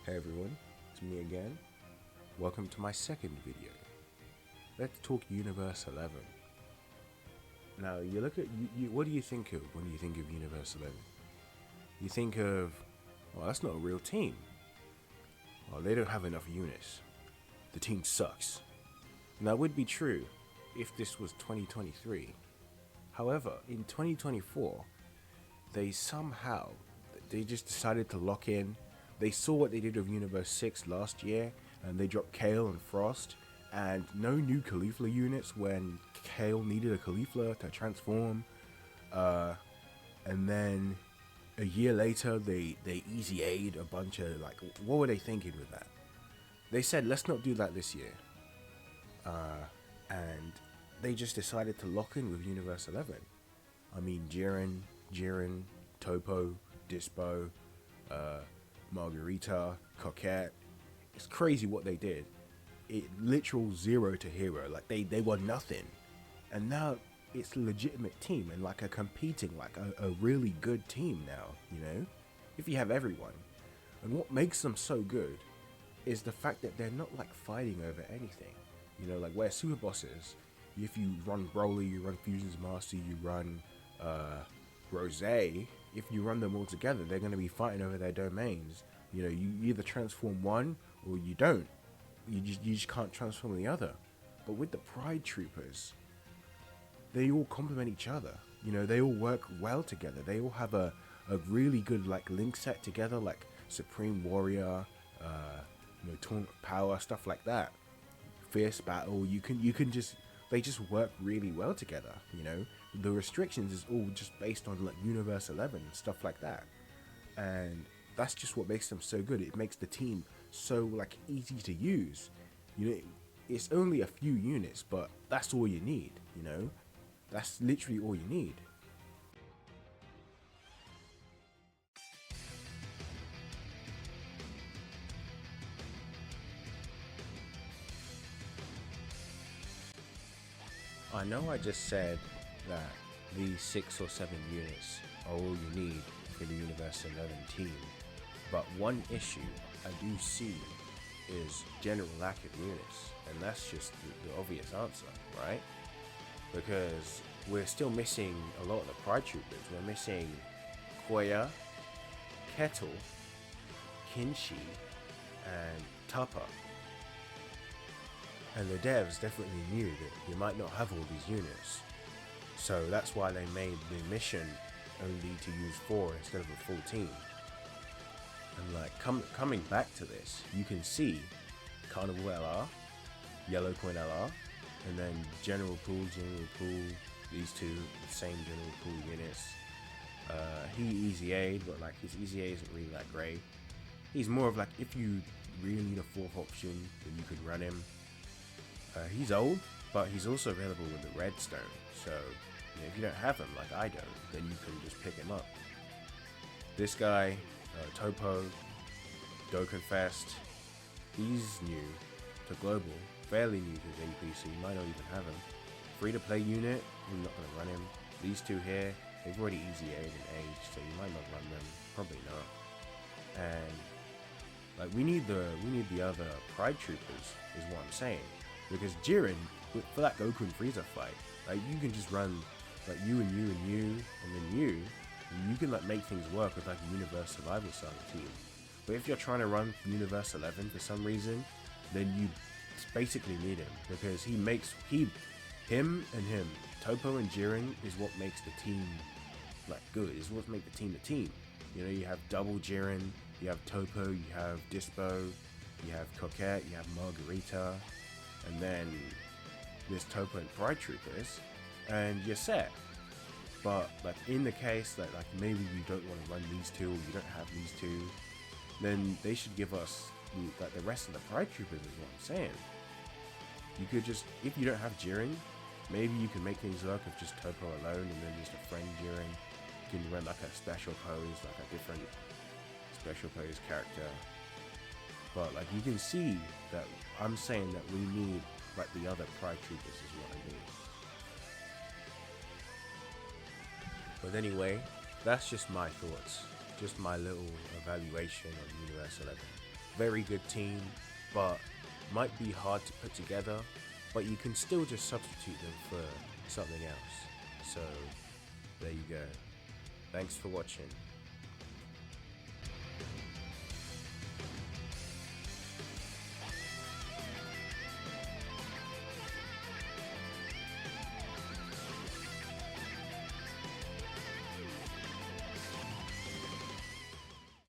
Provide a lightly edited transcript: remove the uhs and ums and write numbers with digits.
Hey everyone, it's me again. Welcome to my second video. Let's talk Universe 11. Now, you look at what do you think of when you think of Universe 11? You think of, well, that's not a real team. Well, they don't have enough units. The team sucks. And that would be true if this was 2023. However, in 2024, they just decided to lock in. They saw what they did with Universe 6 last year, and they dropped Kale and Frost, and no new Caulifla units when Kale needed a Caulifla to transform. And then a year later, they easy aid a bunch of, like, what were they thinking with that? They said, let's not do that this year. And they just decided to lock in with Universe 11. I mean, Jiren, Topo, Dispo, Margarita, Coquette. It's crazy what they did. It literal zero to hero. Like they were nothing, and now it's a legitimate team and like a competing, like a really good team now. You know, if you have everyone, and what makes them so good is the fact that they're not like fighting over anything. You know, like where Super Bosses, if you run Broly, you run Fusion's Master, you run Rose. If you run them all together, they're going to be fighting over their domains. You know, you either transform one or you don't. You just can't transform the other. But with the Pride Troopers, they all complement each other. You know, they all work well together. They all have a really good like link set together, like Supreme Warrior, Taunt Power, stuff like that. Fierce Battle. They just work really well together. You know, the restrictions is all just based on like Universe 11 and stuff like that, and that's just what makes them so good. It makes the team so like easy to use. You know, it's only a few units, but that's all you need. You know, that's literally all you need. I know I just said that these 6 or 7 units are all you need for the Universe 11 team, but one issue I do see is general lack of units, and that's just the obvious answer, right? Because we're still missing a lot of the Pride Troopers. We're missing Koya, Kettle, Kinshi, and Tupper. And the devs definitely knew that you might not have all these units. So that's why they made the mission only to use 4 instead of a full team. And like coming back to this, you can see Carnival LR, Yellow Coin LR, and then General Pool, these two, the same General Pool units. He easy aid, but like his easy aid isn't really that great. He's more of like, if you really need a 4th option, then you could run him. He's old, but he's also available with the Redstone, so you know, if you don't have him like I don't, then you can just pick him up. This guy, Topo, Dokkan Fest, he's new to Global, fairly new to VP, so you might not even have him. Free to play unit, you're not going to run him. These two here, they've already easy aid and age, so you might not run them, probably not. And like we need the other Pride Troopers, is what I'm saying. Because Jiren, for that Goku and Frieza fight, like you can just run like you and you and you and then you, and you can like make things work with like a Universe Survival Saga team. But if you're trying to run Universe 11 for some reason, then you basically need him, because him, Topo and Jiren is what makes the team like good. Is what makes the team. You know, you have double Jiren, you have Topo, you have Dispo, you have Coquette, you have Margarita. And then there's Topo and Pride Troopers, and you're set. But like in the case that like maybe you don't want to run these two, or you don't have these two, then they should give us like the rest of the Pride Troopers, is what I'm saying. You could just, if you don't have Jiren, maybe you can make things work with just Topo alone, and then just a friend Jiren. You can run like a special pose, like a different special pose character. But like you can see that I'm saying that we need like the other Pride Troopers is what I mean. But anyway, that's just my thoughts. Just my little evaluation of Universe 11. very good team, but might be hard to put together, but you can still just substitute them for something else. So there you go. Thanks for watching.